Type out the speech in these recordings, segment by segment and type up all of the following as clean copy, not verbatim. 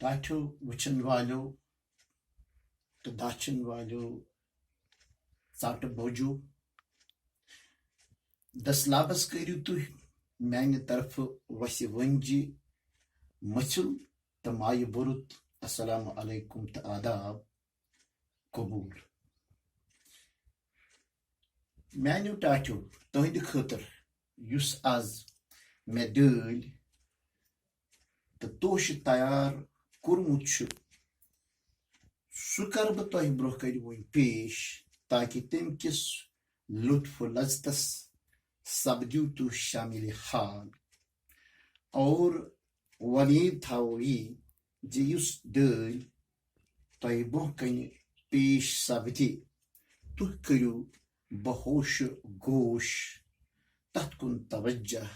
टाठियों वचन वालों तो दाचन वालों साठ बोझो दसलाबस करियो तुह मैंने तरफ वसी वंजी मचल तमाय बुरुत अस्सलामु अलैकुम त आदाब कबूल मैंने टाठियों तुहद खतर युस आज मे दल तो तोश तैयार कोरमुत सह कर बह तुह ब्रोह कन वन पेश ताकि तम किस लुत्फ लज्जतस सपदियो तुह शामिल हाल और वलीद थावो जे युस दल तुह ब्रोह कन पेश सपदि तुह करियो बहोश गोश तथ कुन तवज्जह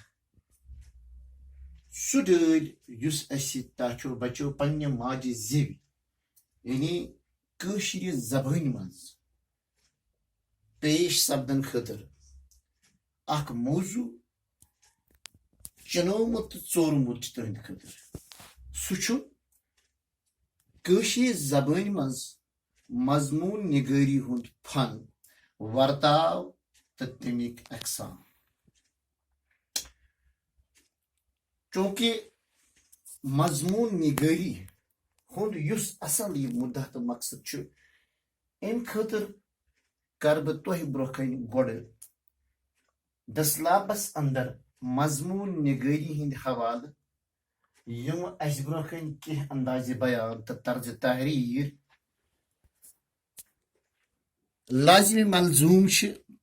सह दल युस अस ताठो बचो पन्ने माजे जिव यानी कशीर जबान मज पेश सपदन खतर अख मौजू चुनोमुत चोरमुत तुहद खतर सह कशीर जबान मज मजमून निगरी हुंद फन वर्ताव तो तमिक अकसाम चूंकि मजमून निगरी हुंद युस असल यह मुद्दा तो मकसद अम खतर कर बह तुह ब्रोह कन गोड़ दसलाबस अंदर मजमून निगरी हिंद हवाल यम अस ब्रोह कन कह अंदाज बयान तो तर्ज तहरीर लाजिम मलजूम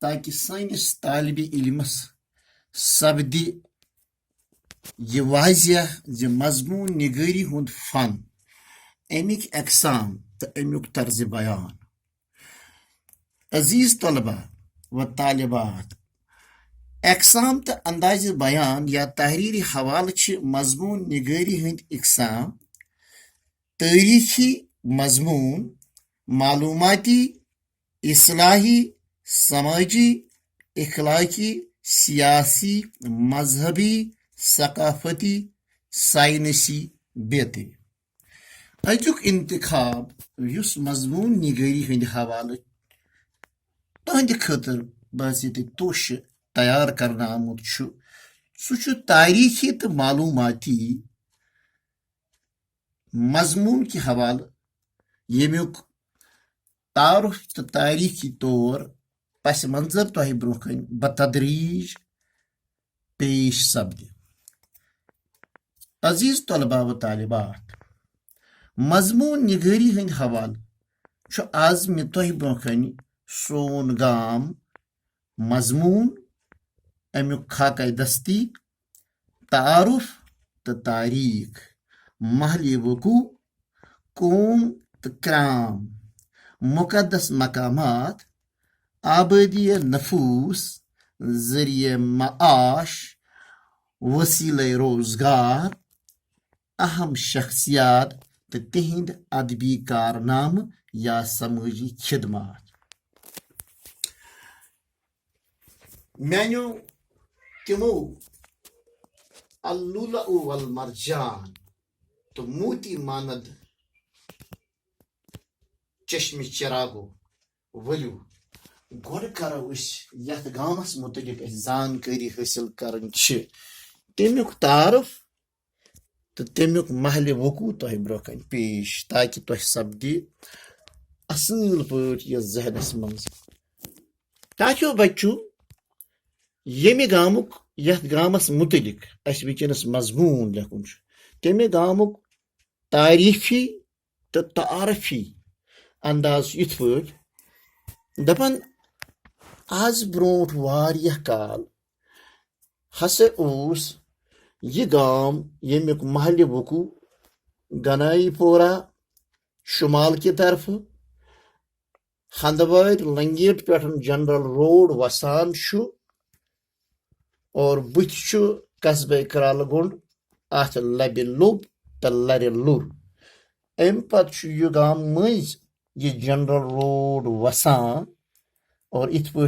ताकि सानिस तालिब इल्मस सपदि यह वाजिह ज मजमून निगरी हुंद फन अमिक अकसाम तो अमुक तर्ज बयान अजीज तलबा व तालिबात अकसाम तो अंदाज बयान या तहरीरी हवाल मजमून निगरी हंद इकसाम तारीखी मजमून मालूमाती इस्लाही समाजी इखलाकी सियासी मजहबी सकाफती साइनसी बेतरी अजुक इंतखाब युस मजमून निगरी हंद हवाल तुहद खतर बहसित तोश तैयार करना आमुत सह तारीखी तो मालूमाती मजमून के हवाल यमुक तारुफ तो तारीखी तौर पस मंजर तुह ब्रोह कन बतदरीज पेश सपद अजीज तलबा व तालिबात मजमून निगरी हंद हवाल आज मे तुह ब्रोह कन सोन गाम मजमून अमुक खाका दस्ती तारुफ तो तारीख महल वकू कौम तो क्राम मुकद्दस मकामात आबादी नफूस जरिए माश वसीले रोजगार अहम शख्सियात तो तिहिंद अदबी कारनाम या समाजी खिदमात मैंने तिमो अल्लुला वल मरजान तो मोती मानद चश्म चिरागो वलू गोड़ करो यथ गामस मुतलिक जानकारी हासिल करन तमुक तारुफ तो तमुक महल वकू तुह ब्रोह कन पेश ताकि तुह सपदि असल पे यह जहनस मज ताकि बच्चों यमि गामुक यथ गामस मुतलिक अस वनस मजमून लेखुन तमि गामुक तारीखी तो तारफी अंदाज इत पे दपन आज ब्रोट वारिया काल हसे ओस यह गाम यमुक महल वकू गनाई पोरा शुमाल की तरफ हंदवार लंगेट पे जनरल रोड वसान और बुथ कस्बे करालगुंड अत लबि लोब तो लरि लुर अम पत यह गाम मज यह जनरल रोड वसान और इत पे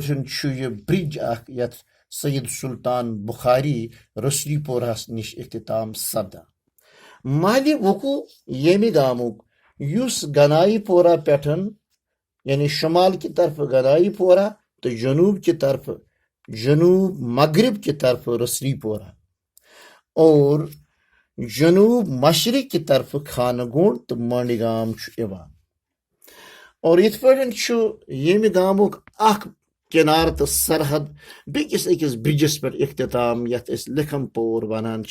यह ब्रिज यथ सैयद सुल्तान बुखारी रसुलीपोरा निश इख्तिताम सपदा महलि वकू येमि गामुक युस गनाई पोरा पेठन यानी शुमाल की तरफ गनाई पोरा तो जनूब की तरफ जनूब मगरिब की तरफ रसरी पोरा और जनूब मशरिक की तरफ खानगुंड तो मंडगाम और इत पे गामुक अख किनार तो सरहद बेकिस अकिस ब्रिजस पे इख्तिताम यथ लिखम पोर वनान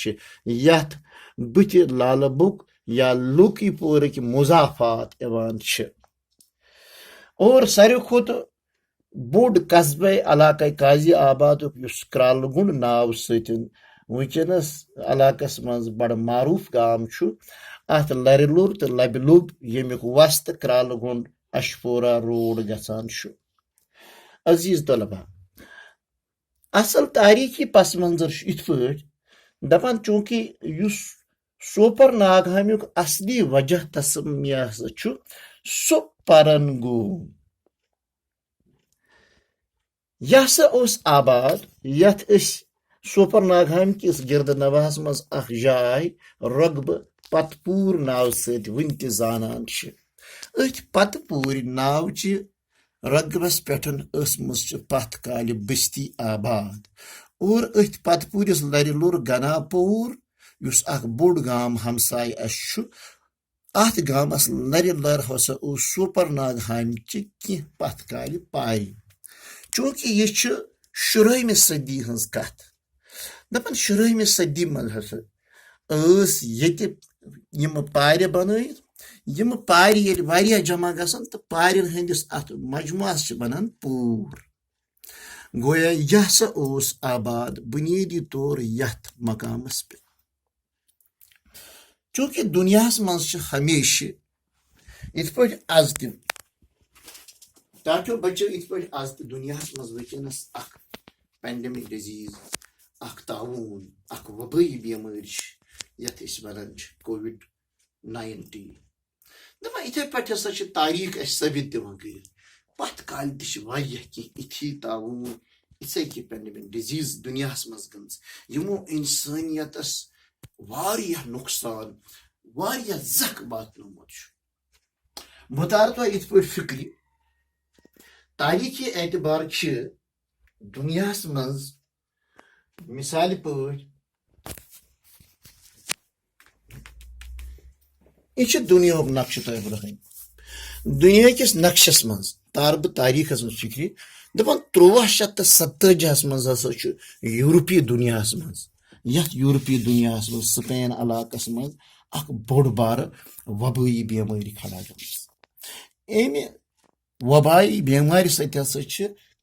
यथ बुथ लाल बुक या लूकी पोर की मुजाफात और सारे खुद बोड कस्बे इलाका काजी आबाद क्रालगुंड नाव सतन वनकस इलाकस मज बड़ मारूफ गाम अत लरलुर तो लबलुब यमुक वस्त क्रालगुंड अशपोरा रोड गसान अजीज तलबा असल तारीखी पस मंजर इत दपान चूंकि सोपर नागहामुक असली वजह तस्मिया सो परन गो यह आबाद यथ सोपर नागहाम किस गिरद नवाहस मज अख जाय रगब पतपूर नाव सत वन त जानन अथ पतपूर नाव रगबस पेठन पथ काल बस्ती आबाद और अथ पतपूरिस लरलुर गनापुर युस अख बोड़ गाम हमसाय अथ गामस लर हसा सोपर नागहाम कि पथ काल पारि चूंकि यह 16वीं सदी हज कथ दपान 16वीं सदी मज हसा पार बनत यम पार ये जमा गसन तो पारन हंदिस अत मजमुआस बनान पूर गोया यह सा आबाद बुनियादी तौर यथ मकामस पे चूंकि दुनिया मज हमेशा इत पे आज तम ताकि बच्चों इत पे आज दुनिया मज वनस पेंडेमिक डिजीज ताउन वबई बेमार यथ वन कोविड-19 दपान इथे पे हसा तारीख साबित दिवान कर पथ काल इथी ताउन इथे कि पेंडेमिक डिजीज दुनिया मज गंज यमो इंसानियतस वारिया नुकसान वारिया जख वातनोमुत मुतार तो इत पे फिक्री तारीखी एतबार दुनिया मज मिसाल पे यह दुनिया नक्श तह रही दुनिया किस नक्शस मज तार बह तारीखस मज फिक्री दपान 1347 मज हसा यूरोपीय दुनिया मज यथ यूरोपीय दुनिया मज स्पेन इलाकस मज अख बोड़ बार वबाई बेमारी खड़ा गई अमि वबाई बेमारी सत हसा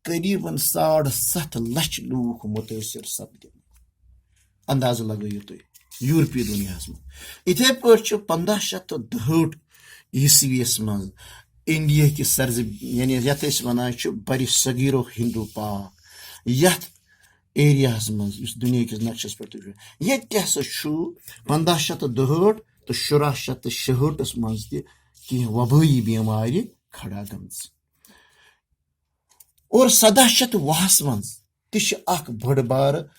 करीबन 7.5 लाख लूख मुतासर सपदे अंदाज लगाइयो तुम यूरोपीय दुनिया में इथे पे 1562 ईस्वीस मज इंडिया कि सरज यानी यथ वनान बर सगीरो हिंदू पाक यथ एरिया मज दुनिया किस नक्शस पे ये 1562 तो 1766 मज कह वबाई बेमारी खड़ा गमज और 1710 मज तख बड़ बार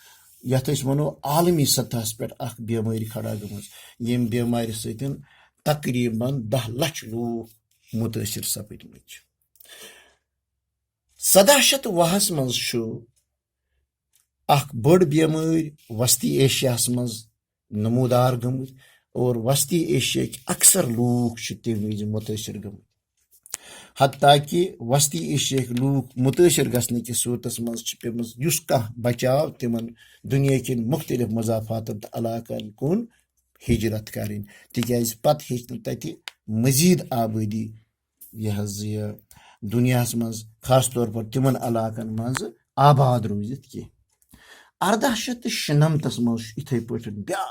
यथ वनो आलमी सतह पे बेमारी खड़ा गमज यम बेमारी सतन तकरीबन 10 लाख लूख मुतासर सपदम 1710 मज बड़ बेमारी वस्ती एशिया मज नमूदार गमुत और वस्ती एशिया अक्सर लूख तम वज मुतासर गमुत हत्ता कि वस्ती एशिया लूख मुतासर गसने कि सूरत मज पेमस बचाव तिमन दुनिया किन मुख्तलिफ मजाफात इलाकन कुन हिजरत करें तिकाज पत हेच तति मजीद आबादी यह दुनिया मज खास तौर पर तिमन इलाकन मज आबाद रूजित कह 1896 मज इथे पे ब्या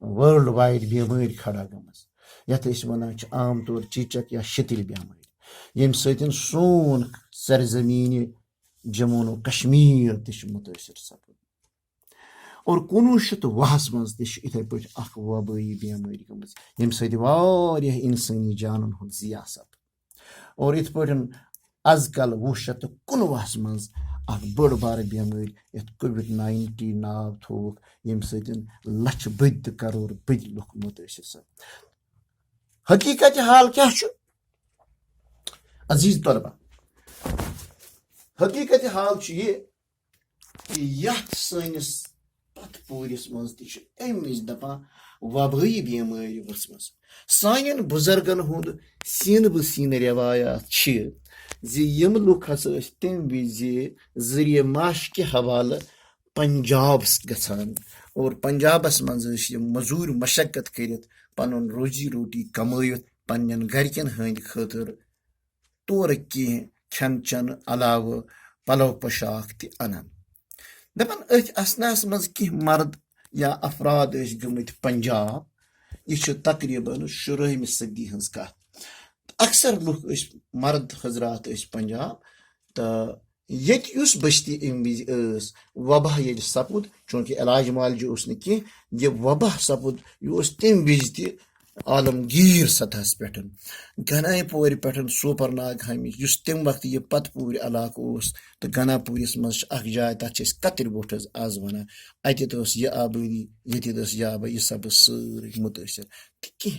वर्ल्ड वाइड बेमारी खड़ा गमज यथ वनान आम तौर चीचक या शितिल बेमारी यम सतन सोन सरजमीन जम्मू कश्मीर मुतासर सपद और 1920 मज इथे पे वबाई बेमारी गमज यम सत इंसानी जानन हुंद जिया सपद और इत पे आज कल 1919 मज अख बड़ बार बेमारी यथ कोविड-19 नाव थोक यम सतन लक्ष बद करोड़ बद लुक मुतासर। हकीकत हाल क्या अजीज तलबा, हकीकत हाल ये कि यथ सनिस पथ पूरिस मज तमिज दपा वबाई बेमारी वचमस। सान बुजुर्गन हुंद सीन बसीन रवायात यम लुक हसा तम विज जरिए माश के हवाले पंजाब गसान और पंजाबस मज मजूर मशक्कत कर पन रोजी रोटी कमत पन्न गरकन हंद खतर तोर कह खन चन अलाव पलव पोशाक तन दपान अथ असनास मज कह मर्द या अफराद गमत पंजाब। यह तकरीबन 16वीं सदी हज कथ। अक्सर लुक मर्द हजरात पंजाब तो ये बस्ती अम विज वबा ये सपुद चूंकि इलाज मालज कह यह वबा सपुद यह तम विज आलमगीर सतह पे गनापुर पे सोपरनाग हमिश तम वक्त यह पतपूर इलाक तो गनापुरस मज जाए तथ कतर बोट आज वन अत यह आबादी ये आबादी यह सब सारी मुतासर कह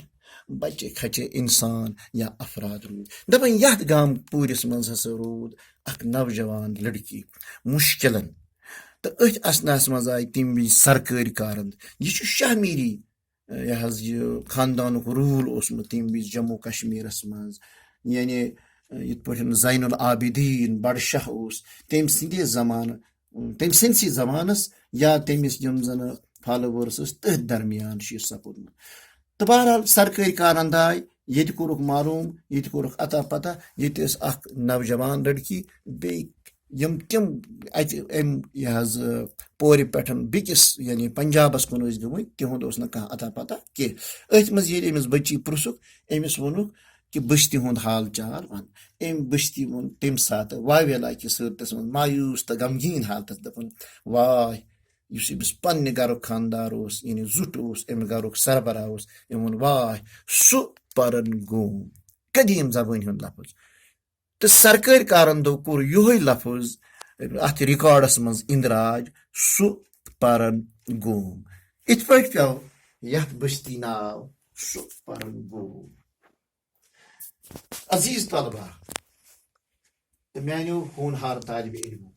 बच्चे खचे इंसान या अफराद रूद दपान यथ गाम पूरिस मज हसा रूद अख नौजवान लड़की मुश्किलन तो अथ असनास मज आय तम वि सरकारी कारंद यह शाहमीरी यह खानदान रूल तम विज जम्मू कश्मीरस मज यानी इत पे ज़ैनुल आबिदीन बड़ शाह तम सदे जमानस या तमिस यम जन फॉलोवर्स तथ दरमियान यह सपुदमुत। तो बहरहाल सरकारी कारंद आय ये कोरुक मालूम ये कोरुक अता पता ये नौजवान लड़की बे यम तम यह पोर पे बिकिस यानी पंजाबस कुन गमत तिहुद कह अता पता कह अथ मज अमिस बच्ची पुरुषुक अमिस वोनुक कि बस्ती हुंद हाल चाल वन अम बस्ती वोन तम सात वावेला कि सूरतस मज मायूस तो गमगीन हालत दपन वाह इस पन्ने गरुक खानदार यानी जुट अम गरुक सरबरा अम वोन वाह सु परन गोम कदीम जबान हुंद लफ्ज तो सरकारी कारंदो कोर योह लफ्ज अथ रिकॉर्डस मज इंदराज सु परन गोम। इत पे पे यथ बस्ती नाव सु परन गोम। अजीज तलबा तो मानो होनहार तालिब इल्मो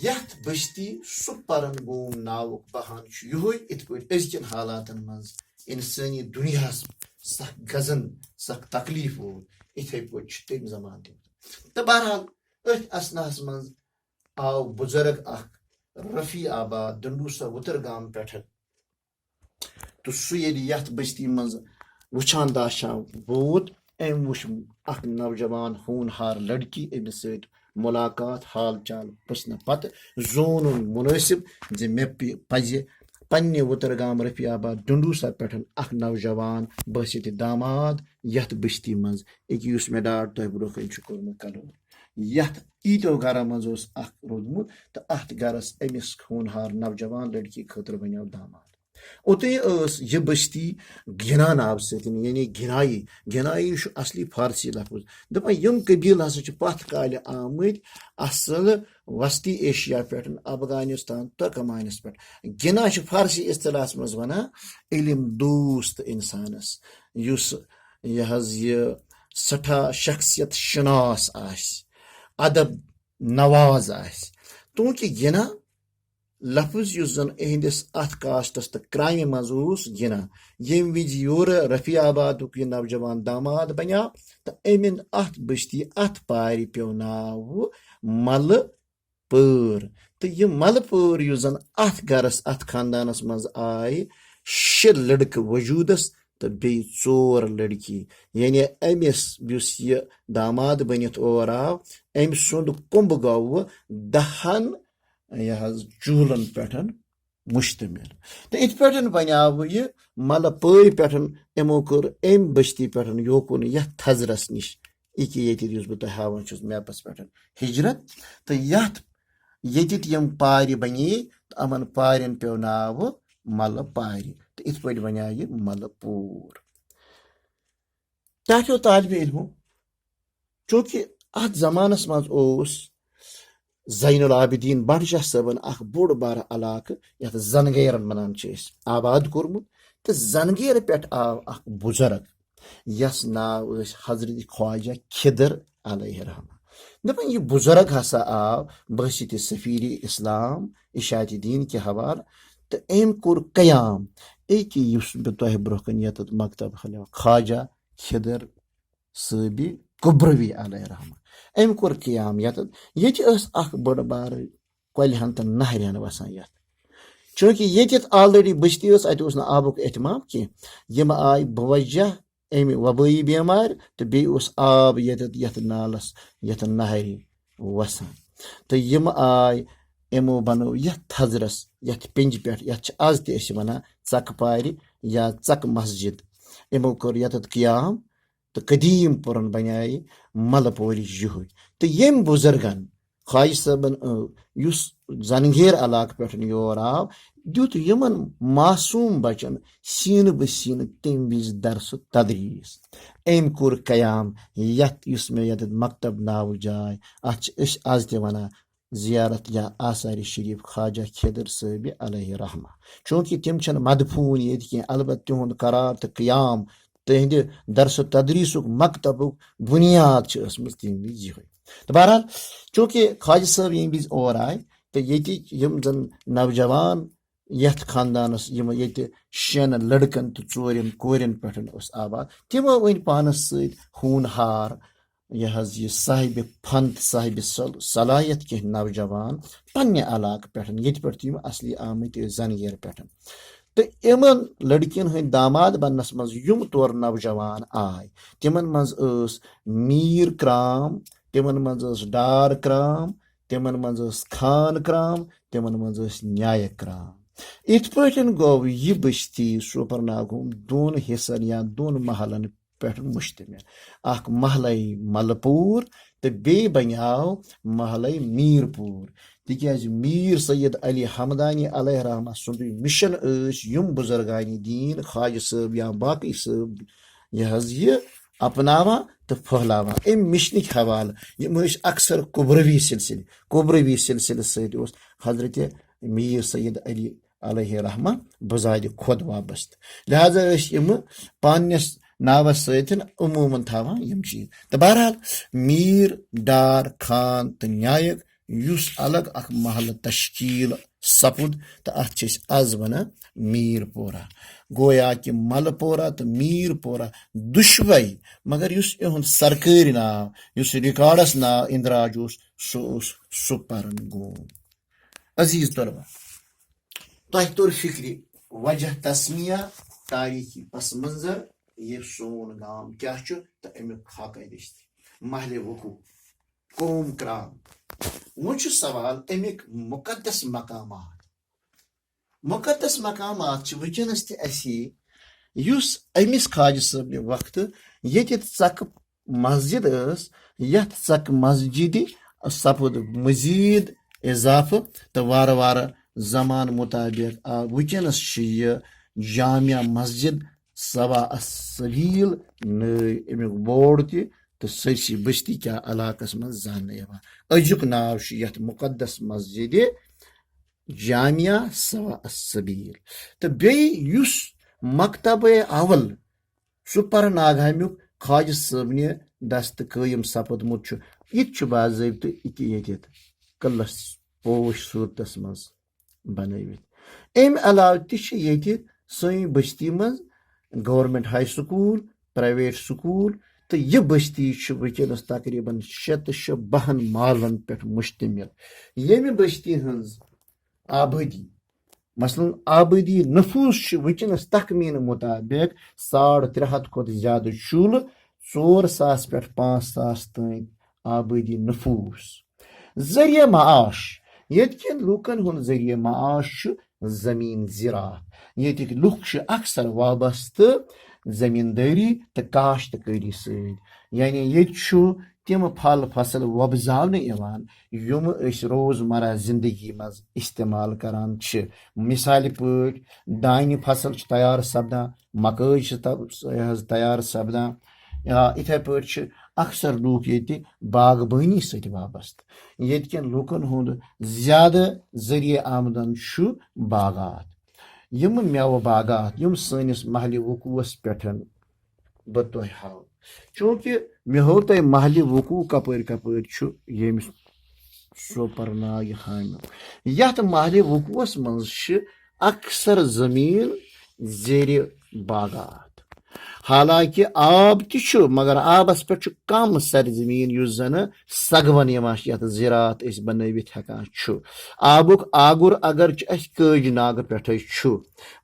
यथ बस्ती सु परन गोम नाव बहान योह इत पे अजकन हालातन मज इंसानी दुनिया सख गजन सख तकलीफ वो इथे पे तम जमान तो बहरहाल अथ असनास मज आव बुजुर्ग अख रफी आबाद डंडूसा उतर गाम पे तो सु यथ बस्ती मज वुचान दाशा वोत अम वुच अख नौजवान होनहार लड़की अमिस सत मुलाकात हाल चाल पुछन पत जोन मुनासिब जे मे पज पन्ने उतर गाम रफी आबाद डंडूसा पे अख नौजवान बस दामाद यथ बस्ती मज एक मे डाट तह ब्रोह कोर्मुत कलोर यथ ईतो गर मज अख रोदमुत तो अथ गरस अमिस होनहार नौजवान लड़की खतर बनो दामाद। ओते यह बस्ती गिना नाव सतन यानी गिनाई असली फारसी लफ्ज दपा यम कबील हसा पथ काल आमत असल वस्ती एशिया पे अफगानिस्तान तुर्कमानस पे गिना फारसी इस्तलाह मज वना इल्म दोस्त इंसानस युस यह सठा शख्सियत शनास अदब नवाज तूंकि गिना लफ्ज युस जन अहंदिस अथ कास्टस तो क्राइम मज गिना यम विज योर रफी आबाद यह नौजवान दामाद बना तो अमिन अथ बस्ती अथ पार पे नाव मल पर तो यह मल पर युस जन अथ गरस अथ खानदानस मज आय 6 लड़क वजूदस तो बे 4 लड़की यानी अमिस यह दामाद बनित और आव अम सुंद कुंभ गो 10 यह चूलन पे मुश्तमिल तो इत पे बनो यह मल पर पे यमो कर अम बस्ती पे योकुन यथ थजरस निश ये बह हावान मैपस पे हिजरत तो ये यम पार बने तो अमन पारन पे नाव मल पार तो इत पे बनो यह मलपूर। तालिब इल्मो चूंकि ات زمانس مز اوس زین العابدین بٹ شاہ صٲبن اکھ بوٚڑ بارٕ علاقہٕ یتھ زنگیرن ونان چھِ أسۍ آباد کوٚرمُت تہٕ زنگیر پٮ۪ٹھ آو اکھ بُزرگ یس ناو ٲس حضرت خواجہ خِدر علیہ رحمہ دپان یہِ بُزرگ ہسا آو بحثیت سفیر اسلام اشاعت دین کہِ حوالہٕ تہٕ أمۍ کوٚر قیام أکہِ یُس بہٕ تۄہہِ برونٛہہ کَنہِ ییٚتٮ۪تھ مکتب کھُلیو خواجہ خِدر صٲبہِ کُبروی علیہ رحمہ أمۍ کوٚر قیام ییٚتٮ۪تھ ییٚتہِ ٲس اکھ بٔڑ بارٕ کۄلہِ ہن تہٕ نہرِ ہن وسان یتھ چوٗنکہِ ییٚتٮ۪تھ آلریڈی بٔستی ٲس اتہِ اوس نہٕ آبُک اہتمام کینٛہہ یِم آیہِ بوجہ امہِ وبٲیی بٮ۪مارِ تہٕ بیٚیہِ اوس آب ییٚتٮ۪تھ یتھ نالس یتھ نہرِ وسان تہٕ یِم آیہِ یِمو بنٲو یتھ تھزرس یتھ پِنجہِ پٮ۪ٹھ یتھ چھِ آز تہِ أسۍ ونان ژکہٕ پارِ یا ژکہٕ مسجد یِمو کوٚر ییٚتٮ۪تھ قیام تہٕ قدیٖم پورن بنیٛاے ملہٕ پورِچ یِہوے تہٕ ییٚمۍ بُزرگن خواجہ صٲبن یُس زنگیر علاقہٕ پٮ۪ٹھ یور آو دیُت یِمن معصوٗم بچن سیٖنہٕ بہ سیٖنہٕ تمہِ وِزِ درسہٕ تدریٖس أمۍ کوٚر قیام یتھ یُس مےٚ ییٚتٮ۪تھ مکتب ناوٕ جاے اتھ چھِ أسۍ آز تہِ ونان زیارت یا آثارِ شریٖف خواجہ خِدر صٲبہِ علیہ رحمہ چوٗنکہِ تِم چھنہٕ مدفوٗن ییٚتہِ کینٛہہ البتہ تِہُنٛد قرار تہٕ قیام تہنٛدِ درسو تدریٖسُک مکتبُک بُنیاد چھِ ٲسمٕژ تمہِ وِزِ یِہوے تہٕ بہرحال چوٗنکہِ خواجہ صٲب ییٚمہِ وِزِ اور آے تہٕ ییٚتِکۍ یِم زن نوجوان یتھ خاندانس یِم ییٚتہِ 6 لڑکن تہٕ 4 کورٮ۪ن پٮ۪ٹھ اوس آباد تِمو أنۍ پانس سۭتۍ ہوٗنہار یہِ حظ یہِ صاحبِ فن تہٕ صاحبِ صلاحیت کینٛہہ نوجوان پننہِ علاقہٕ پٮ۪ٹھ ییٚتہِ پٮ۪ٹھ تہِ یِم اصلی آمٕتۍ ٲسۍ زنگیر پٮ۪ٹھ تہٕ یِمن لڑکین ہٕنٛدۍ داماد بننس منٛز یِم تورٕ نوجوان آے تِمن منٛز ٲس میٖر کرام تِمن منٛز ٲس ڈار کرام تِمن منٛز ٲس خان کرام تِمن منٛز ٲس نیایہ کرام یِتھ پٲٹھۍ گوٚو یہِ بستی سوپرناگُم 2 حصن یا 2 محلن پٮ۪ٹھ مشتمل اکھ محلے ملہٕ پوٗر تہٕ بیٚیہِ بنیٛاو محلے میٖر پوٗر تِکیٛازِ میٖر سید علی حمدانی علیہ رحمہ سُنٛدُے مِشن ٲسۍ یِم بُزرگانہِ دیٖن خواجہ صٲب یا باقٕے صٲب یہِ حظ یہِ اپناوان تہٕ پھٔہلاوان امہِ مِشنٕکۍ حوالہٕ یِم ٲسۍ اکثر کُبروی سلسلہٕ سۭتۍ اوس حضرتِ میٖر سید علی علیہ رحمہ بزادِ خۄد وابستہٕ لہذا ٲسۍ یِمہٕ پننس ناوس سۭتۍ عموٗمن تھاوان یِم چیٖز تہٕ بہرحال میٖر ڈار خان تہٕ نیایک یُس الگ اکھ محلہٕ تشکیٖل سپُد تہٕ اتھ چھِ أسۍ آز ونان میٖر پورہ گویا کہِ ملہٕ پورہ تہٕ میٖر پورہ دُشوے مگر یُس یِہُنٛد سرکٲرۍ ناو یُس رِکاڈس ناو اندراج اوس سُہ اوس سُپرن گوم عزیٖز طلبہ تۄہہِ توٚر فِکرِ وجہ تسمیہ تاریخی پس منظر یہِ سون گام کیاہ چھُ تہٕ امیُک حقٲیِق محلِ وقوع قوم کرام وۄنۍ چھُ سوال امیِکۍ مُقدس مقامات چھِ وٕنکیٚنس تہِ اسی یُس أمِس خواجہ صٲبنہِ وقتہٕ ییٚتٮ۪تھ ژکہٕ مسجد ٲس یتھ ژکہٕ مسجدِ سپُد مزیٖد اضافہٕ تہٕ وارٕ وارٕ زمان مطابق آو وٕنکیٚنس چھِ یہِ جامع مسجد سوا السبیٖل نٲے امیُک بورڈ تہِ تہٕ سٲرسٕے بستی کیٛاہ علاقس منٛز زاننہٕ یِوان أزیُک ناو چھُ یتھ مُقدس مسجدِ جامعہ سوا السبیٖل تہٕ بیٚیہِ یُس مکتبے اول سُپرناگامیُک خواجہ صٲبنہِ دستہٕ قٲیِم سپُدمُت چھُ یہِ تہِ چھُ باضٲبطہٕ ییٚتٮ۪تھ قلعس پوش صوٗرتس منٛز بنٲوِتھ امہِ علاوٕ تہِ چھِ ییٚتہِ سٲنۍ بستی منٛز گورمنٹ ہاے سکوٗل پرایویٹ سکوٗل تہٕ یہِ بستی چھِ وٕنکیٚنس تقریٖبن 6 مالن پٮ۪ٹھ مشتمل ییٚمہِ بستی ہٕنٛز آبٲدی مثلاً آبٲدی نفوٗس چھِ وٕنکیٚنس تخمیٖنہٕ مُطابق 350 کھۄتہٕ زیادٕ چوٗلہٕ 4,000 پٮ۪ٹھ 5,000 تام آبٲدی نفوٗس ذٔریعہٕ معاش ییٚتہِ کٮ۪ن لوٗکن ہُنٛد ذٔریعہٕ معاش چھُ زٔمیٖن زِراعت ییٚتِکۍ لُکھ چھِ اکثر وابستہٕ زٔمیٖندٲری تہٕ کاشتکٲری سۭتۍ یعنی ییٚتہِ چھُ تِم پھل فصل وۄبزاونہٕ یِوان یِم أسۍ روزمرہ زندگی منٛز استعمال کران چھِ مثالہِ پٲٹھۍ دانہِ فصل چھُ تیار سپدان مکٲے چھِ تیار سپدان یا یِتھے پٲٹھۍ چھِ अक्सर लूक ये बागबानी सत वाबस्त ये लूकन हुंद ज्यादा जरिए आमदन बागात यम मेव बागात यम सनिस महल वकूस पे बह तुह हाव चूंकि मे हो तुह महल वकू कपर कपर यमिस सोपर नाग हामिल यथ महल वकूस मज अक्सर जमीन जेर बागात हालांकि आब तु मगर आबस पे कम सरजमीन युस जन सगवन यथ ज़रात बनवित हेकान आबुक आगुर अगर कज नाग पे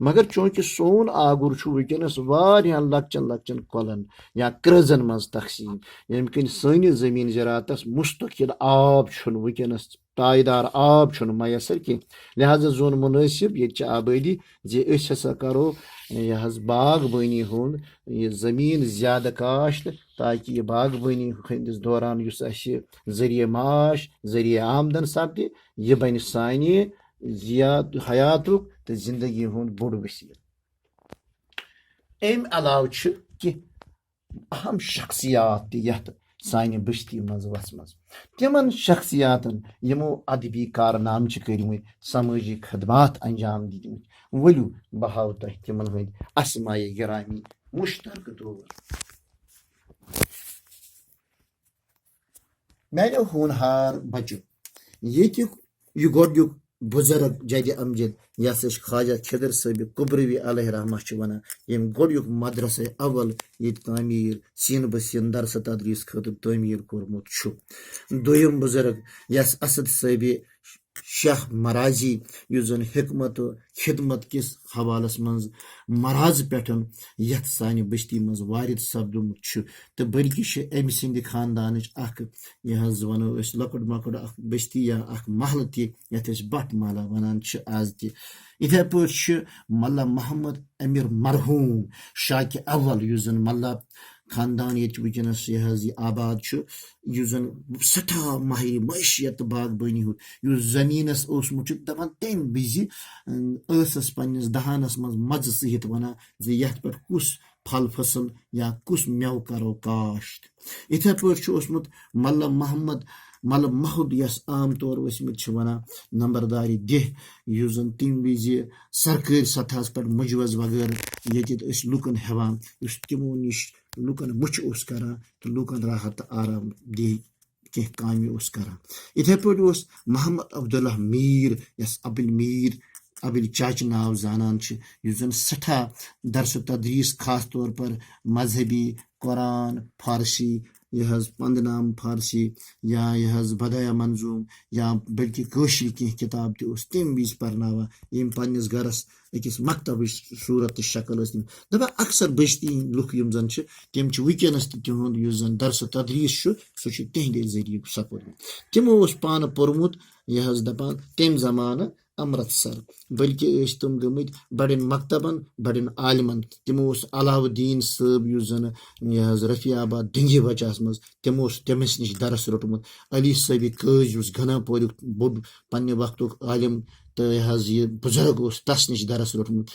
मगर चूंकि सोन आगुर वनस वारियान लक्चन लक्चन कलन या क्रजन मज तकसीम यम कन सनिस जमीन ज़रातस मुस्तकिल आब वनस पायदार आब मैसर कह लिहाजा जोन मुनासिब ये आबादी जे हसा करो यह बागबानी हुंद यह जमीन ज्यादा काश्त ताकि यह बागबानी हंदिस दौरान जरिए माश जरिए आमदन सपद यह बन सानि हयातुक तो जिंदगी हुंद बोड़ वसील अम अलाव कह अहम शख्सियात यथ सानि बस्ती मज वसम तिमन शख्सियातन यमो अदबी कारनाम कर्मत समाजी खदमात अंजाम दितमत वलू बह हाव तुह तिमन हंद असमाए गिरामी मुश्तरक तौर मेरे होनहार बचो ये गोडुक बुजुर्ग जद अमजद यह ख्वाजा खिदर साहब कुबरवी अलैहि रहमत वन यम गोडुक मदरसा अवल ये तामीर सीन बसीन दरस तदरीस खतर तामीर कोरमुत दोयम बुजुर्ग यस असद साहब शाह मराजी युस जन हिकमत खिदमत किस हवालस मज मराज पे यथ सानि बस्ती मज वारिद सपदुमुत तो बल्कि अम सिंद खानदान यह वनो लकुट मकुट बस्ती या महल तथ बट महला वनान आज तथे पे मल्ला मोहम्मद अमीर मरहूम शाक अव्वल युस जन मल्ला खानदान ये वनस यह आबाद जन सठा माहिर मैशियत बागबानी जमीनस दपान तम विजस पन्नस दहानस मज सहित वन ये पे कुस फल फसल या कुस मेव करो काश्त इथे पे मल्ला मोहम्मद मल महूद यस आम तौर वसमित वन नंबरदारी देह युस जन तम विज सरकारी सतहस पे मुजवज वगैरह ये लुकन हेवान तमो निश लुकन मुछ करान तो लुकन राहत आराम दे कह काम करान इथे पे मोहम्मद अब्दुल्ला मीर यस अबिल चाच नाव जानान युस जन सठा दरस तदरीस खास तौर पर मजहबी कुरान फारसी यह पंदनाम फारसी या यह बदाया मंजूम या बल्कि कशीर कह किताब तम विज पर्नावा यम पन्नस गरस अकिस मकतब सूरत शक्ल दपा अक्सर बस्ती लुक यम जन तम वनस तिहुंद युस जन दरस तदरीस सह तिहदे जरिए सपोर्ट तमो पान पोर्मुत यह दपान तम जमान अमृतसर बल्कि तम गमत बड़न मकतबन बड़न आलमन तमो अलाउद्दीन साहब युस जन यह रफियाबाद डिंगी बचास मज तमो तमिस निश दरस रोटमुत अली साहब कज घना पोर बोड़ पन्ने वक्त आलिम तो यह बुजुर्ग तस निश दरस रोटमुत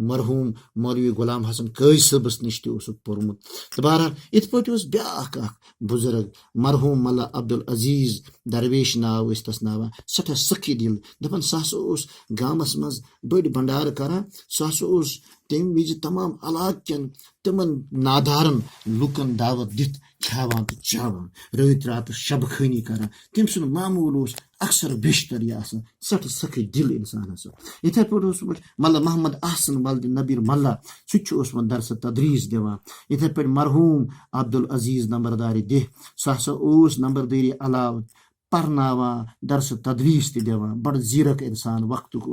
मरहूम मौलवी गुलाम हसन कज सबस निश पोर्मुत तो बहरहाल इत पे ब्या बुजुर्ग मरहूम मल्ला अब्दुल अजीज दरवेश नाव तस नावा सठा सखी दिल दपान सह गामस मज बड़ भंडार करान सह तम विज तमाम इलाक कन तमन नादारन लुकन दावत दित खावान तो चावान रात रात शब खानी करान तम सुन मामूल अक्सर बेशतर यह सठ सखी दिल इंसान इथे पे मल्ला मोहम्मद अहसन वल्द नबीर मल्ला सह दरस तदरीस दिवान इथे पे मरहूम अब्दुल अजीज नंबरदारी देह सह नंबरदारी अलाव पर्नावान दरस तदरीस दिवान बड़ जीरक इंसान वक्तुक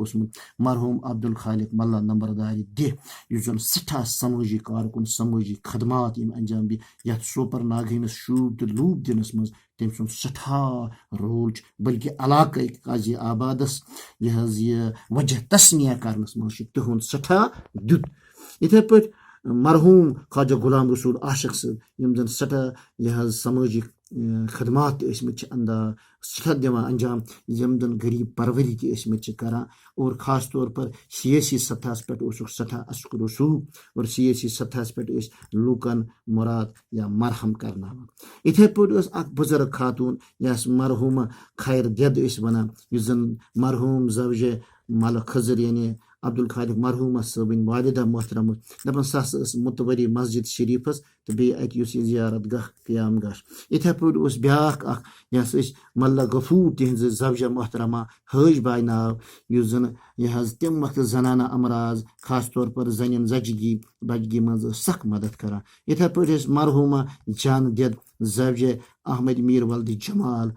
मरहूम अब्दुल खालिक मल्ला नंबरदारी देह युस जन सठा समाजी कारकुन समाजी खदमात यम अंजाम दी यथ सोपर नागहमस शूब तो लूब दिनस मज तम सुन सठा रोल बल्कि इलाक काजी आबादस यह वजह तस्निया करनस मज तुहुंद सठा दुत इथे पे मरहूम ख्वाजा गुलाम रसूल आशिक साहब यम जन सठा यह समाजी खदमात दिवान अंजाम यम जन गरीब परवरी करान और ख़ास तौर पर सियासी सतह पे सठा अशुक रसूख और सियासी सतह पे लूकन मुराद या मरहम करना इथे पे बुजुर्ग खातून यस मरहूम खैर दद वन जन मरहूम जवजे मल खजर यानी अब्दुल खालिक मरहूम सबन वालिदा मोहतरम दपान सह मुतवरी मस्जिद शरीफस तो बे जियारत गह क्याम गह इथे पे ब्या यस मल्ला गफूर तिज जवजा मोहतरमा हज बाय नाव जन यह तम वक्त जनाना अमराज खास तौर पर जन जजगी बजगी मज सख मदद करान इथे पे मरहूमा जान दद जवजे अहमद मीर वल्द जमाल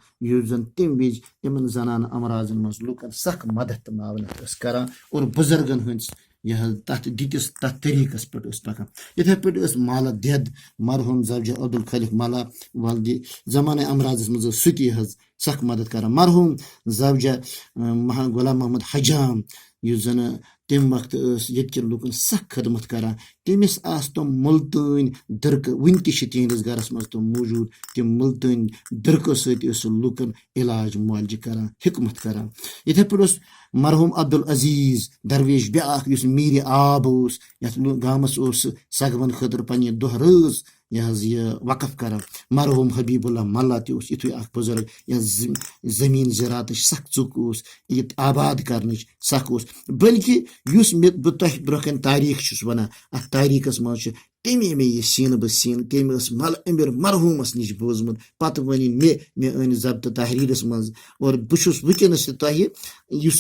जन तम विज इन जनाना अमराजन मज लूकन सख मदद मावनत करान और बुजुर्गन हंस यह तथ दितिस तथ तरीकस पे पकान इथे पे माल दद मरहूम जवजे अब्दुल खालिक माला वल्द जमाना अमराजस मज सुती सख मदद करान मरहूम जवजे गुलाम मोहम्मद हजाम जन तम वक्त ये लूकन सख खदमत करान तमिस तम मुल्तान दरक वन तिहस गरस मज तम मौजूद तम मुल्तान दरको सह लूकन इलाज मुआलज करान हिकमत करान इथे पे मरहूम अब्दुल अजीज दरवेश ब्या मीर आब गामस सगवन खतर पन्ने दह रज यह वक़फ करान मरहूम हबीबुल्लाह मल्ला तुथ बुजुर्ग यह जमीन ज़रात सख चुक ये आबाद कर सख बल्कि बह तह ब्रोकन तारीख वन अ तारीखस मज तमे मे यह सीन बह सीन तम मल अमीर मरहूमस नश बोजमुत पत वन मे अन जब्त तहरीरस मज और बहुत वनस तह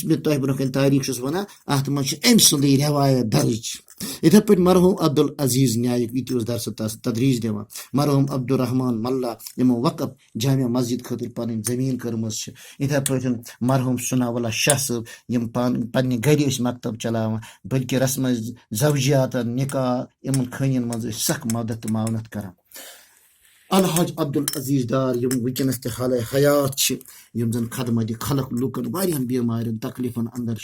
मे तह ब्रोकन तारीख वन अत मज अम सुंद रवायत दर्ज इथे पे मरहूम अब्दुल अजीज न्यायिक ये दरस तदरीज दिवान मरहूम अब्दुलरहमान मल्ला यमो वक़फ जामिया मस्जिद खतर पन जमीन कर्मस इथे पे मरहूम सुनावल्ला शाह सब यम पन्ने गर मकतब चलावान बल्कि रस्म जवजियात निकाह इन खनियन मज सख मदद मावनत करान अलहाज अब्दुल अजीज डार यम वनस हाल हयात यम जन खदमत खलक लूकन वारियान बीमारियन तकलीफन अंदर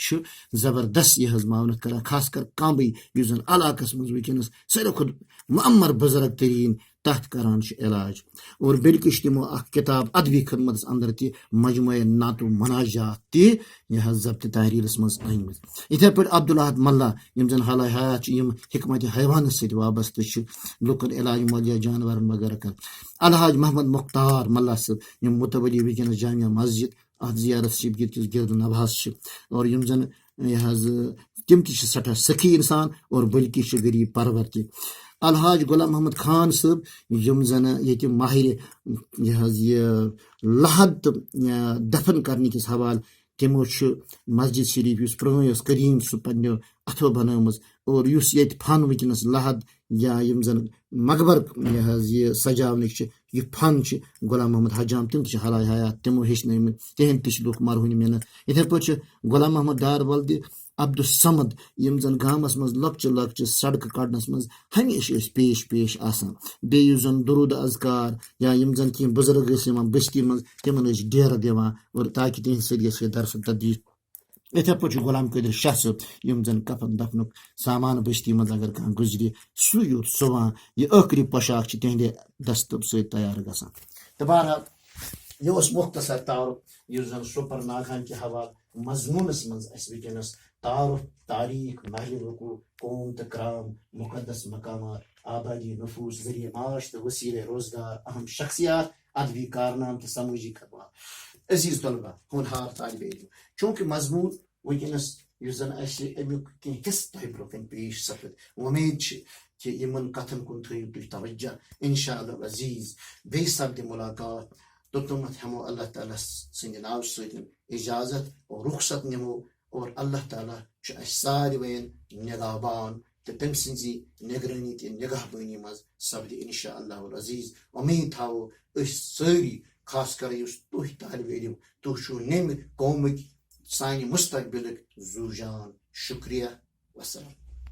जबरदस्त यह मावनत करान खास कर कांबई जन इलाकस मज वनस सारे खुद मुअम्मर बुजुर्ग तरीन तथ करान इलाज और बिल्कुल तमो किताब अदबी खदमत अंदर ति मजमुए नातो मनाजात यह जब्त तहरीरस मज अनम इथे पे अब्दुल अहद मल्ला यम जन हाल हयात यम हिकमत हैवान सत वाबस्त लूकन इलाज मुआलिया जानवर वगैरह कर अलहाज मोहम्मद मुख्तार मल्ला सब यम मुतवली वनस जामिया मस्जिद अत जियारत गिरद नवाज और यम जन यह तम सठा सखी इंसान और बल्कि गरीब परवर त अलहाज गुलाम मोहम्मद खान सब यम जन ये माहिर यह लहद दफन करने किस हवाल तमो मस्जिद शरीफ पुरान करीम सह पन्नो अथो बनम और ये फन वनस लहद या यम जन मकबर यह सजावन यह फन गुलाम मोहम्मद हजाम तम हला हयात तमो हेचन तिहद लूक मरहून मेहनत इथे पे गुलाम मोहम्मद डार वल्द अब्दुल समद यम जन गामस मज लक्चि लक्चि सड़क कड़नस मज हमेशा पेश आसान बे जन दुरूद अजकार या यम जन कह बुजुर्ग बस्ती मज तिमन डेर दिवान और ताकि तिहद सरिया दरस तदरीज इथे पे गुलाम कदर शाह सब यम जन कफन दफनुक सामान बस्ती मज अगर कह गुजरी सू योत सुवान यह आखरी पोशाक तिहद दस्तब सत तैयार गसान तो बहरहाल यह मुख्तसर तारुफ यह जन सुपर नागान के हवाल मजमूनस मज वनस तारुफ तारीख महल वकू कौम तो क्राम मुकदस मकामात आबादी नफूस जरिए माश तो वसील रोजगार अहम शख्सियात अदबी कारनाम तो समूजी खदमात अजीज तलबा होनहार तालिब इल्म चूंकि मजमून वनस जन अमुक हिस्स तह ब्रोकन पेश सपद उम्मीद कि इन कथन कुन थो तुम तवज्जो इंशाअल्लाह अजीज बे सपद मुलाकात तोतमत हमो अल्लाह ताला सिंद नाव सत इजाजत और रुखसत निमो और अल्लाह ताला सारवेन निगाहबान तो तम सी निगरानी तो निगाहबानी मज सपद इंशाअल्लाह अजीज उम्मीद थावो सारी खास कर तुह तालिब इल्म तुह नम कौमिक सान मुस्तकबिल जू जान शुक्रिया वसलाम।